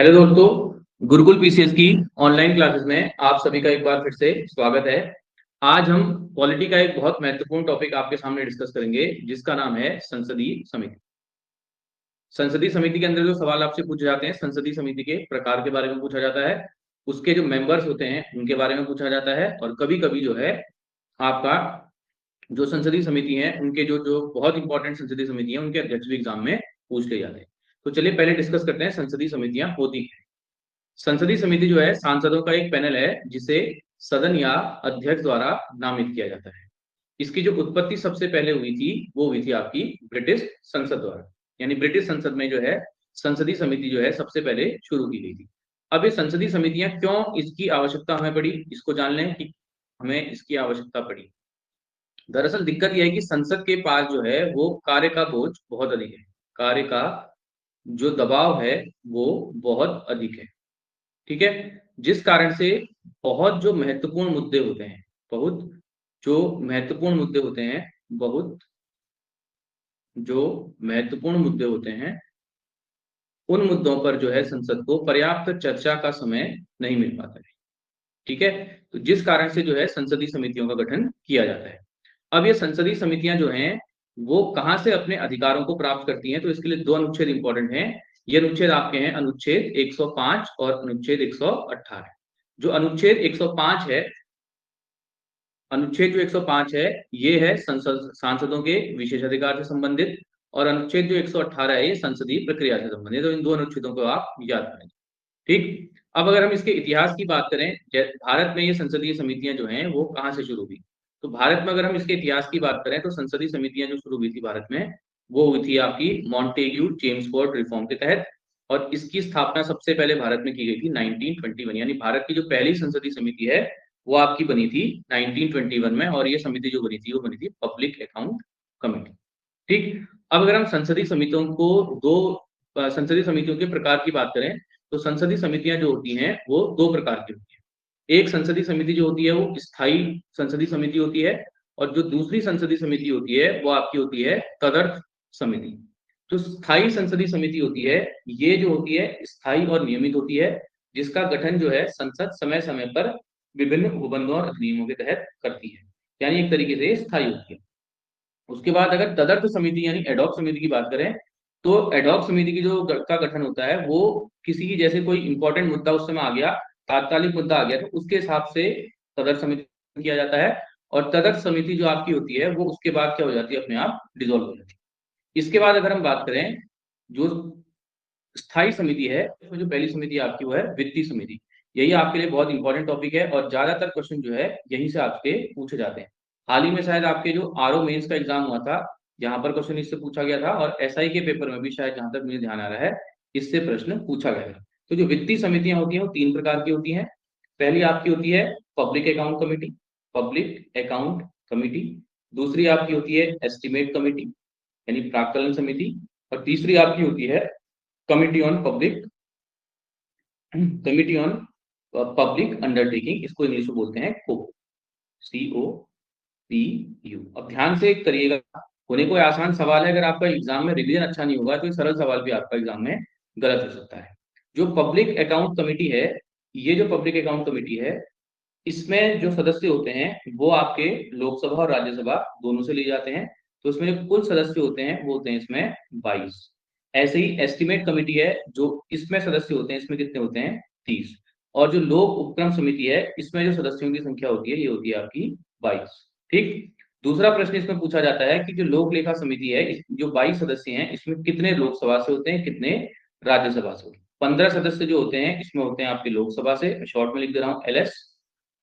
Hello दोस्तों, Gurukul PCS की online classes में आप सभी का एक बार फिर से स्वागत है। आज हम पॉलिटी का एक बहुत महत्वपूर्ण टॉपिक आपके सामने डिस्कस करेंगे, जिसका नाम है संसदीय समिति। संसदीय समिति के अंदर जो सवाल आपसे पूछे जाते हैं, संसदीय समिति के प्रकार के बारे में पूछा जाता है, उसके जो मेंबर्स होते हैं उनके बारे में पूछा जाता है, और कभी-कभी जो है आपका जो संसदीय समिति है उनके जो जो बहुत इंपॉर्टेंट संसदीय समिति है उनके अध्यक्ष भी एग्जाम में पूछ लिए जाते हैं। तो चलिए पहले डिस्कस करते हैं संसदीय समितियां होती हैं। संसदीय समिति जो है सांसदों का एक पैनल है, जिसे सदन या अध्यक्ष द्वारा नामित किया जाता है। इसकी जो उत्पत्ति सबसे पहले हुई थी वो हुई थी आपकी ब्रिटिश संसद द्वारा, यानी ब्रिटिश संसद में जो है संसदीय समिति जो है सबसे पहले शुरू की गई थी। अब ये संसदीय समितियां क्यों इसकी आवश्यकता हमें पड़ी, इसको जान लें कि हमें इसकी आवश्यकता पड़ी। दरअसल दिक्कत यह है कि संसद के पास जो है वो कार्य का बोझ बहुत अधिक है। कार्य का जो दबाव है वो बहुत अधिक है। ठीक है? जिस कारण से बहुत जो महत्वपूर्ण मुद्दे होते हैं, बहुत जो महत्वपूर्ण मुद्दे होते हैं, बहुत जो महत्वपूर्ण मुद्दे होते हैं, उन मुद्दों पर जो है संसद को पर्याप्त चर्चा का समय नहीं मिल पाता है। ठीक है? तो जिस कारण से जो है संसदीय समितियों का गठन किया जाता है। अब ये संसदीय समितियां जो हैं, वो कहाँ से अपने अधिकारों को प्राप्त करती हैं, तो इसके लिए 2 अनुच्छेद इंपॉर्टेंट हैं। ये अनुच्छेद आपके हैं अनुच्छेद 105 और अनुच्छेद 118। जो अनुच्छेद 105 है, अनुच्छेद जो 105 है, ये है संसद सांसदों के विशेषाधिकार से संबंधित, और अनुच्छेद जो 118 है, ये संसदीय प्रक्रिया से संबंधित। तो इन 2 अनुच्छेदों को आप याद करें। ठीक? अब अगर हम इसके इतिहास की बात करें, भारत में ये संसदीय समितियां जो हैं वो कहाँ से शुरू हुई? तो भारत में अगर हम इसके इतिहास की बात करें तो संसदीय समितियां जो शुरू हुई थी भारत में, वो हुई थी आपकी मॉन्टेग्यू चेम्सफोर्ड रिफॉर्म के तहत, और इसकी स्थापना सबसे पहले भारत में की गई थी 1921। यानी भारत की जो पहली संसदीय समिति है वो आपकी बनी थी 1921 में, और ये समिति जो बनी थी वो बनी थी पब्लिक अकाउंट कमेटी। ठीक? अब अगर हम संसदीय समितियों को दो संसदीय समितियों के प्रकार की बात करें, तो संसदीय समितियां जो होती हैं वो 2 प्रकार की होती हैं। एक संसदीय समिति जो होती है वो स्थायी संसदीय समिति होती है, और जो दूसरी संसदीय समिति होती है वो आपकी होती है तदर्थ समिति। जो स्थायी संसदीय समिति होती है, ये जो होती है स्थायी और नियमित होती है, जिसका गठन जो है संसद समय-समय पर विभिन्न उपबंधों और अधिनियमों के तहत करती है। यानी एक तरीके से स्थायी होती है। उसके बाद अगर तदर्थ समिति यानी एडॉक समिति की बात करें, तो एडॉक समिति की जो का गठन होता है वो किसी की जैसे कोई इंपॉर्टेंट मुद्दा उस समय आ गया, तात्कालिक मुद्दा आ गया, तो उसके हिसाब से तदर्थ समिति किया जाता है, और तदर्थ समिति जो आपकी होती है वो उसके बाद क्या हो जाती है, अपने आप डिसॉल्व हो जाती है। इसके बाद अगर हम बात करें जो स्थायी समिति है, इसमें जो पहली समिति आपकी वो है वित्तीय समिति। यही आपके लिए बहुत इंपॉर्टेंट टॉपिक है, और ज्यादातर क्वेश्चन जो है यहीं से आपके पूछे जाते हैं। हाल ही में शायद आपके जो आरओ मेंस का एग्जाम हुआ था, यहाँ पर क्वेश्चन इससे पूछा गया था, और एसआई के पेपर में भी शायद जहां तक मुझे ध्यान आ रहा है इससे प्रश्न पूछा गया था। तो जो वित्तीय समितियां होती हैं वो 3 प्रकार की होती हैं। पहली आपकी होती है public account committee, public account committee. दूसरी आपकी होती है एस्टिमेट कमिटी यानी प्राक्कलन समिति, और तीसरी आपकी होती है committee on public committee on public undertaking, इसको इंग्लिश में बोलते हैं कोपू, COPU। अब ध्यान से करिएगा, होने कोई आसान सवाल है, अगर आपका एग्जाम में रिवीजन अच्छा नहीं होगा तो ये सरल सवाल भी आपका एग्जाम में गलत हो सकता है। जो पब्लिक अकाउंट कमेटी है, ये जो पब्लिक अकाउंट कमेटी है, इसमें जो सदस्य होते हैं वो आपके लोकसभा और राज्यसभा दोनों से लिए जाते हैं। तो इसमें जो कुल सदस्य होते हैं वो होते हैं इसमें 22। ऐसे ही एस्टिमेट कमेटी है, जो इसमें सदस्य होते हैं, इसमें कितने होते हैं, 30। और जो लोक उपक्रम समिति है, इसमें जो सदस्यों की संख्या होती है ये होती है आपकी 22। ठीक? दूसरा प्रश्न इसमें पूछा जाता है कि जो लोक लेखा समिति है, जो 22 सदस्य हैं, इसमें कितने लोकसभा से होते हैं, कितने राज्यसभा से होते हैं। 15 सदस्य जो होते हैं इसमें होते हैं आपके लोकसभा से, शॉर्ट में लिख दे रहा हूँ LS,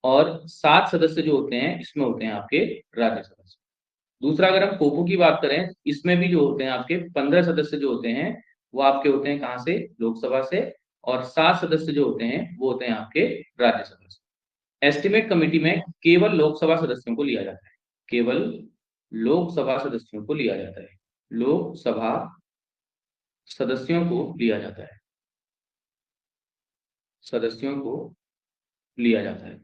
और 7 सदस्य जो होते हैं इसमें होते हैं आपके राज्यसभा से। दूसरा अगर हम कोपू की बात करें, इसमें भी जो होते हैं आपके 15 सदस्य जो होते हैं वो आपके होते हैं कहाँ से, लोकसभा से, और 7 सदस्य जो होते हैं वो होते हैं आपके राज्यसभा से। एस्टिमेट कमेटी में केवल लोकसभा सदस्यों को लिया जाता है, केवल लोकसभा सदस्यों को लिया जाता है, लोकसभा सदस्यों को लिया जाता है, सदस्यों को लिया जाता है।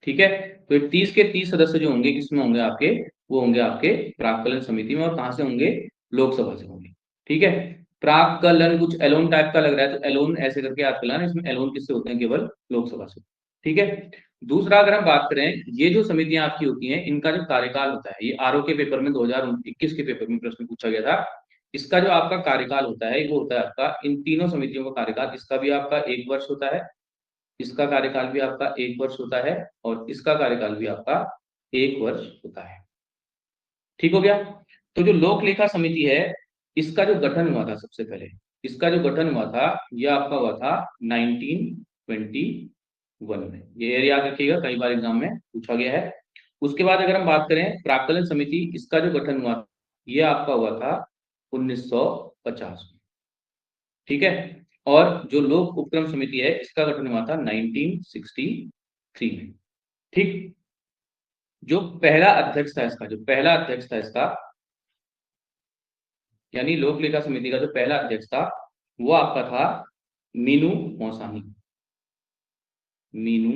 ठीक है? तो 30 के 30 सदस्य जो होंगे किसमें होंगे आपके, वो होंगे आपके प्राक्कलन समिति में, और कहां से होंगे, लोकसभा से होंगे। ठीक है? प्राक्कलन कुछ एलोन टाइप का लग रहा है, तो एलोन ऐसे करके याद कर लेना, इसमें एलोन किससे होते हैं, केवल लोकसभा से। ठीक है। दूसरा अगर हम बात करें, ये जो समितियां आपकी होती हैं इनका जो कार्यकाल होता है, ये आरओ के पेपर में 2021 के पेपर में प्रश्न पूछा गया था। इसका जो आपका कार्यकाल होता है वो होता है आपका, इन तीनों समितियों का कार्यकाल, इसका भी आपका 1 वर्ष होता है, इसका कार्यकाल भी आपका 1 वर्ष होता है, और इसका कार्यकाल भी आपका 1 वर्ष होता है। ठीक हो गया। तो जो लोक लेखा समिति है, इसका जो गठन हुआ था सबसे पहले, इसका जो गठन हुआ था ये आपका हुआ था 1921 में। ये ईयर याद रखिएगा, कई बार एग्जाम में पूछा गया है। उसके बाद अगर हम बात करें प्राक्कलन समिति, इसका जो गठन हुआ ये आपका हुआ था 1950 में। ठीक है। और जो लोक उपक्रम समिति है इसका गठन हुआ था 1963 में। ठीक। जो पहला अध्यक्ष था इसका, जो पहला अध्यक्ष था इसका, यानी लोक लेखा समिति का जो पहला अध्यक्ष था वो आपका था मीनू मौसानी। मीनू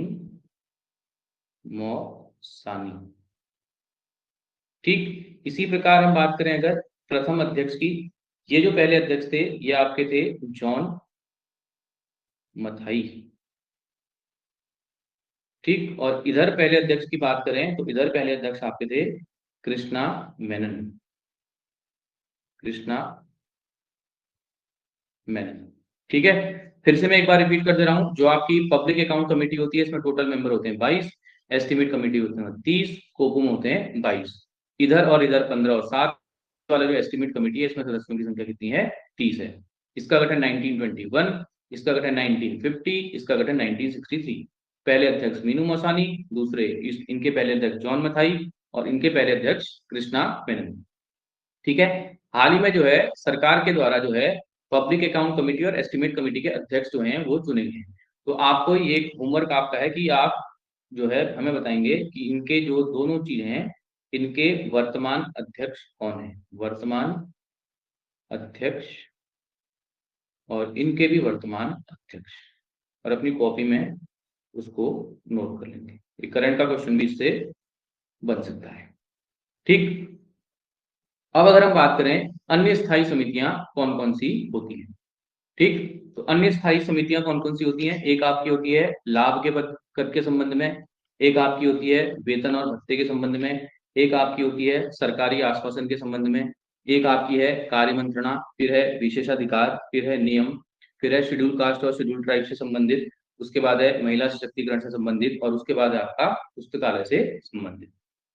मौसानी। ठीक। इसी प्रकार हम बात करें अगर प्रथम अध्यक्ष की, ये जो पहले अध्यक्ष थे ये आपके थे जॉन मथाई। ठीक। और इधर पहले अध्यक्ष की बात करें तो इधर पहले अध्यक्ष आपके थे कृष्णा मेनन। कृष्णा मेनन। ठीक है। फिर से मैं एक बार रिपीट कर दे रहा हूं, जो आपकी पब्लिक अकाउंट कमेटी होती है इसमें टोटल मेंबर होते हैं 22, एस्टिमेट कमेटी होते हैं 30, कोकुम होते हैं 22, इधर और इधर 15 और 7 वाला जो एस्टिमेट कमेटी है इसमें सदस्यों की संख्या कितनी है, 30 है। इसका गठन 1921, इसका गठन 1950, इसका गठन 1963। पहले अध्यक्ष मीनू मौसानी, दूसरे इनके पहले अध्यक्ष जॉन मथाई, और इनके पहले अध्यक्ष कृष्णा मेनन। ठीक है। हाल ही में जो है सरकार के द्वारा जो है पब्लिक अकाउंट कमेटी और एस्टिमेट कमेटी के अध्यक्ष जो हैं वो चुने गए हैं। तो आपको ये होमवर्क आपका है कि आप जो है हमें बताएंगे कि इनके जो दोनों चीजें हैं, इनके वर्तमान अध्यक्ष कौन है, वर्तमान अध्यक्ष, और इनके भी वर्तमान अध्यक्ष, और अपनी कॉपी में उसको नोट कर लेंगे। ये करंट का क्वेश्चन भी इससे बन सकता है। ठीक। अब अगर हम बात करें अन्य स्थायी समितियां कौन कौन सी होती हैं। ठीक। तो अन्य स्थायी समितियां कौन कौन सी होती हैं, एक आपकी होती है लाभ के कर के संबंध में, एक आपकी होती है वेतन और भत्ते के संबंध में, एक आपकी होती है सरकारी आश्वासन के संबंध में, एक आपकी है कार्य मंत्रणा, फिर है विशेषाधिकार, फिर है नियम, फिर है शेड्यूल कास्ट और शेड्यूल ट्राइब से संबंधित, उसके बाद है महिला सशक्तिकरण से संबंधित, और उसके बाद है आपका पुस्तकालय से संबंधित।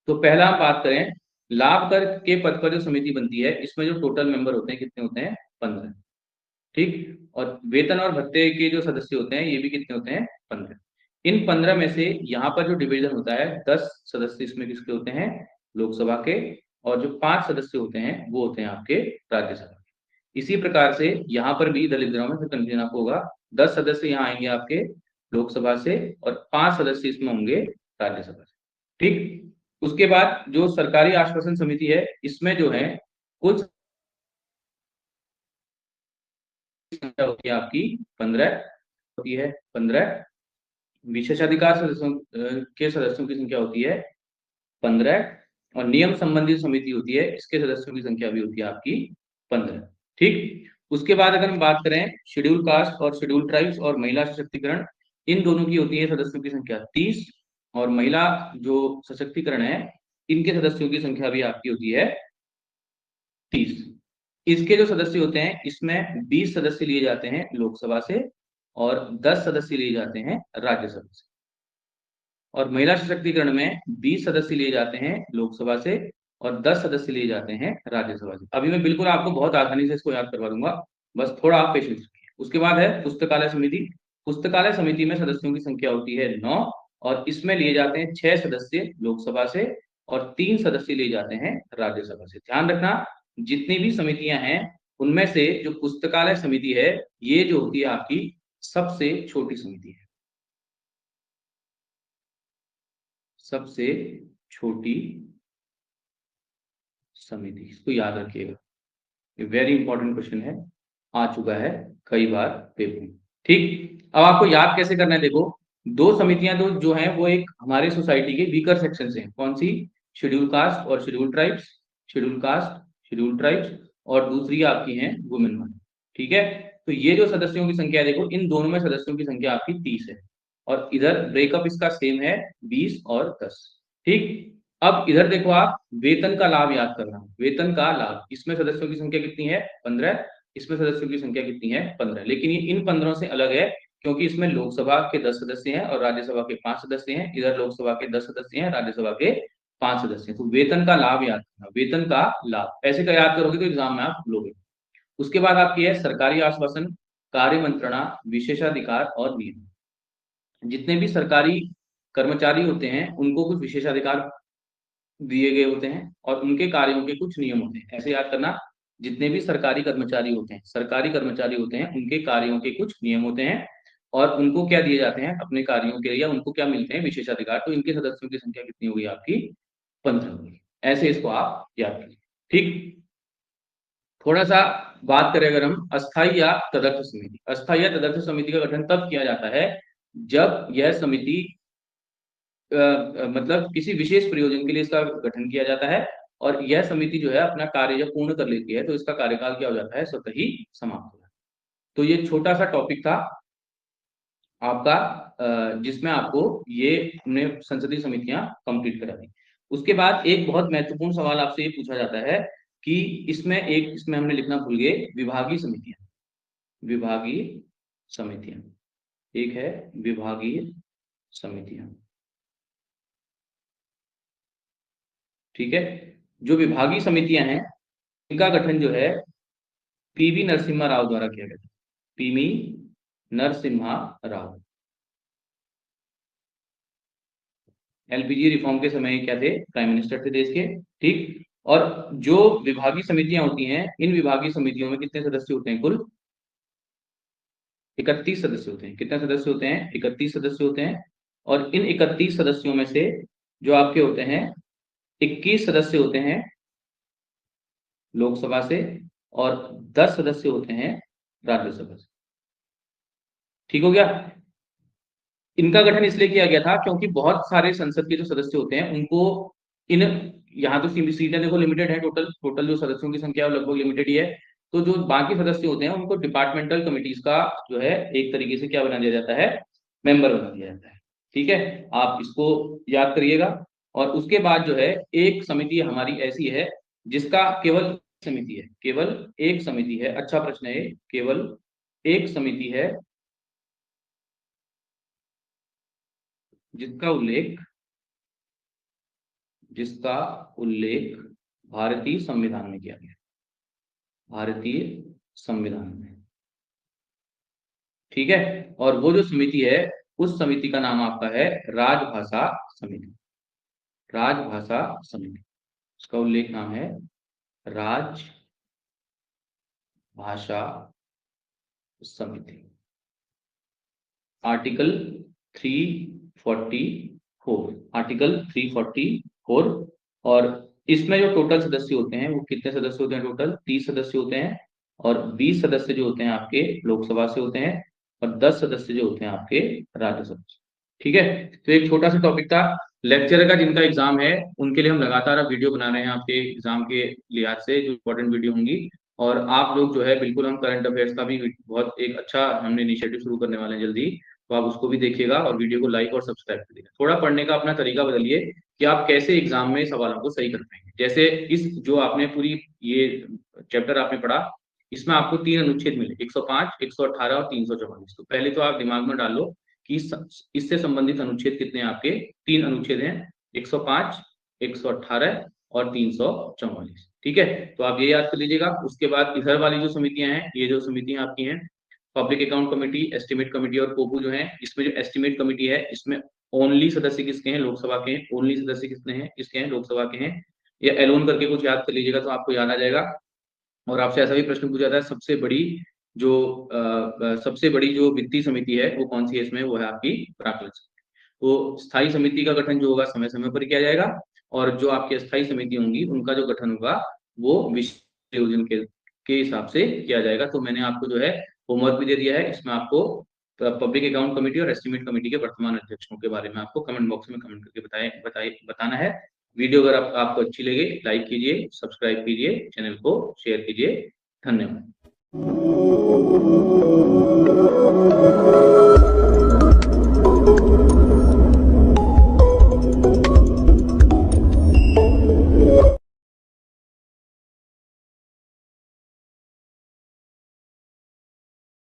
तो पहला हम बात करें लाभ कर के पद पर जो समिति बनती है, इसमें जो टोटल मेंबर होते हैं कितने होते हैं, 15। ठीक। और वेतन और भत्ते के जो सदस्य होते हैं ये भी कितने होते हैं, 15। इन 15 में से यहाँ पर जो डिवीजन होता है 10 सदस्य इसमें किसके होते हैं, लोकसभा के, और जो 5 सदस्य होते हैं वो होते हैं आपके राज्यसभा के। इसी प्रकार से यहाँ पर भी दलित ग्राम में फिर कंफ्यूजन आपको होगा, 10 सदस्य यहाँ आएंगे आपके लोकसभा से और 5 सदस्य इसमें होंगे राज्यसभा से। ठीक। उसके बाद जो सरकारी आश्वासन समिति है इसमें जो है कुल संख्या होती है आपकी 15 होती है, 15 विशेषाधिकार सदस्यों के सदस्यों की संख्या होती है 15, और नियम संबंधित समिति होती है इसके सदस्यों की संख्या भी होती है आपकी 15। ठीक। उसके बाद अगर हम बात करें शेड्यूल कास्ट और शेड्यूल ट्राइब्स और महिला सशक्तिकरण, इन दोनों की होती है सदस्यों की संख्या 30, और महिला जो सशक्तिकरण है इनके सदस्यों की संख्या भी आपकी होती है 30। इसके जो सदस्य होते हैं इसमें 20 सदस्य लिए जाते हैं लोकसभा से और 10 सदस्य लिए जाते हैं राज्यसभा से, और महिला सशक्तिकरण में 20 सदस्य लिए जाते हैं लोकसभा से और 10 सदस्य लिए जाते हैं राज्यसभा से। अभी मैं बिल्कुल आपको बहुत आसानी से इसको याद करवा दूंगा, बस थोड़ा आप पेशेंस रखिए। उसके बाद है पुस्तकालय समिति। पुस्तकालय समिति में सदस्यों की संख्या होती है 9, और इसमें लिए जाते हैं 6 सदस्य लोकसभा से और 3 सदस्य लिए जाते हैं राज्यसभा से। ध्यान रखना, जितनी भी समितियां हैं उनमें से जो पुस्तकालय समिति है ये जो होती है आपकी सबसे छोटी समिति है, सबसे छोटी समिति। इसको याद रखिएगा, ये वेरी इंपॉर्टेंट क्वेश्चन है, आ चुका है कई बार पेपर में। ठीक। अब आपको याद कैसे करना है, देखो दो समितियां जो हैं वो एक हमारे सोसाइटी के वीकर सेक्शन से हैं, कौन सी, शेड्यूल कास्ट और schedule tribes, schedule caste schedule tribes, और दूसरी आपकी हैं वुमेन वन। ठीक है। तो ये जो सदस्यों की संख्या देखो, इन दोनों में सदस्यों की संख्या आपकी 30 है, और इधर ब्रेकअप इसका सेम है 20 और 10। ठीक। अब इधर देखो आप, वेतन का लाभ याद करना, वेतन का लाभ, इसमें सदस्यों की संख्या कितनी है 15, इसमें सदस्यों की संख्या कितनी है 15, लेकिन ये इन 15 से अलग है, क्योंकि इसमें लोकसभा के 10 सदस्य हैं और राज्यसभा के 5 सदस्य हैं, इधर लोकसभा के 10 सदस्य हैं, राज्यसभा के 5 सदस्य हैं। तो वेतन का लाभ याद करना, वेतन का लाभ ऐसे का याद करोगे तो एग्जाम में आप लोगे। उसके बाद आपकी है सरकारी आश्वासन, कार्य मंत्रणा, विशेषाधिकार और नियम। जितने भी सरकारी कर्मचारी होते हैं उनको कुछ विशेषाधिकार दिए गए होते हैं और उनके कार्यों के कुछ नियम होते हैं, ऐसे याद करना। जितने भी सरकारी कर्मचारी होते हैं, सरकारी कर्मचारी होते हैं, उनके कार्यों के कुछ नियम होते हैं और उनको क्या दिए जाते हैं अपने कार्यों के लिए, या उनको क्या मिलते हैं विशेषाधिकार। तो इनके सदस्यों की संख्या कितनी होगी आपकी 15 होगी। ऐसे इसको आप याद करिए। ठीक। थोड़ा सा बात करें अगर हम अस्थाई या तदर्थ समिति, अस्थाई या तदर्थ समिति का गठन तब किया जाता है जब यह समिति मतलब किसी विशेष प्रयोजन के लिए इसका गठन किया जाता है और यह समिति जो है अपना कार्य जब पूर्ण कर लेती है तो इसका कार्यकाल क्या हो जाता है, स्वतः ही समाप्त हो जाता है। तो ये छोटा सा टॉपिक था आपका, जिसमें आपको ये हमने संसदीय समितियां कंप्लीट करा दी। उसके बाद एक बहुत महत्वपूर्ण सवाल आपसे ये पूछा जाता है कि इसमें हमने लिखना भूल गए, विभागीय समितियां, विभागीय समितियां, एक है विभागीय समितियां। ठीक है। जो विभागीय समितियां हैं इनका गठन जो है पीवी नरसिम्हा राव द्वारा किया गया था, PV Narasimha Rao. LPG reform के समय क्या थे, प्राइम मिनिस्टर थे देश के। ठीक। और जो विभागीय समितियां होती हैं, इन विभागीय समितियों में कितने सदस्य होते हैं, कुल 31 सदस्य होते हैं। कितने सदस्य होते हैं, 31 सदस्य होते हैं। और इन 31 सदस्यों में से जो आपके होते हैं 21 सदस्य होते हैं लोकसभा से और 10 सदस्य होते हैं राज्यसभा से। ठीक हो गया। इनका गठन इसलिए किया गया था क्योंकि बहुत सारे संसद के जो सदस्य होते हैं उनको इन, यहाँ तो सीटें देखो लिमिटेड है, टोटल टोटल जो सदस्यों की संख्या है लगभग लिमिटेड ही है। तो जो बाकी सदस्य होते हैं उनको डिपार्टमेंटल कमिटीज का जो है एक तरीके से क्या बना दिया जाता है, मेंबर बना दिया जाता है। ठीक है। आप इसको याद करिएगा। और उसके बाद जो है एक समिति हमारी ऐसी है जिसका केवल समिति है, केवल एक समिति है, अच्छा प्रश्न है, केवल एक समिति है जिसका उल्लेख जिसका उल्लेख भारतीय संविधान में किया गया, भारतीय संविधान में। ठीक है। और वो जो समिति है उस समिति का नाम आपका है राजभाषा समिति, राजभाषा समिति। उसका उल्लेख नाम है राजभाषा समिति। Article 344, article 344। और इसमें जो टोटल सदस्य होते हैं वो कितने सदस्य होते हैं, टोटल 30 सदस्य होते हैं और 20 सदस्य जो होते हैं आपके लोकसभा से होते हैं और 10 सदस्य जो होते हैं आपके राज्यसभा से। ठीक है। तो एक छोटा सा टॉपिक था। लेक्चर का जिनका एग्जाम है उनके लिए हम लगातार अब वीडियो बना रहे हैं आपके एग्जाम के लिहाज से, जो इंपॉर्टेंट वीडियो होंगी। और आप लोग जो है बिल्कुल, हम करंट अफेयर्स का भी बहुत एक अच्छा हमने इनिशिएटिव शुरू करने वाले हैं जल्दी, तो आप उसको भी देखिएगा और वीडियो को लाइक और सब्सक्राइब करिएगा। थोड़ा पढ़ने का अपना तरीका बदलिए कि आप कैसे एग्जाम में सवालों को सही कर पाएंगे। जैसे इस जो आपने पूरी ये चैप्टर आपने पढ़ा, इसमें आपको 3 अनुच्छेद मिले, 105, 118 और 344। तो पहले तो आप दिमाग में डाल लो कि इससे संबंधित अनुच्छेद कितने हैं आपके, 3 अनुच्छेद हैं, 105, 118 और 344। ठीक है। तो आप ये याद कर लीजिएगा। उसके बाद इधर वाली जो समितियां हैं, ये जो समितियां आपकी हैं, public account committee, estimate committee और कोपू जो है, इसमें जो एस्टिमेट कमेटी है इसमें ओनली सदस्य किसके हैं, लोकसभा के हैं। ओनली सदस्य किसने हैं, किसके हैं, लोकसभा के हैं। या एलोन करके कुछ याद कर लीजिएगा तो आपको याद आ जाएगा। और आपसे ऐसा भी प्रश्न पूछा जाता है, सबसे बड़ी जो वित्तीय समिति है वो कौन सी है इसमें, वो है आपकी प्राक्कलन समिति। तो स्थायी समिति का गठन जो होगा समय समय पर किया जाएगा और जो आपकी अस्थायी समिति होंगी उनका जो गठन होगा वो विशेष प्रयोजन के हिसाब से किया जाएगा। तो मैंने आपको जो है होमवर्क भी दे दिया है, इसमें आपको पब्लिक अकाउंट कमेटी और एस्टिमेट कमेटी के वर्तमान अध्यक्षों के बारे में आपको कमेंट बॉक्स में कमेंट करके बताना है। वीडियो अगर आपको अच्छी लगे लाइक कीजिए, सब्सक्राइब कीजिए, चैनल को शेयर कीजिए। धन्यवाद।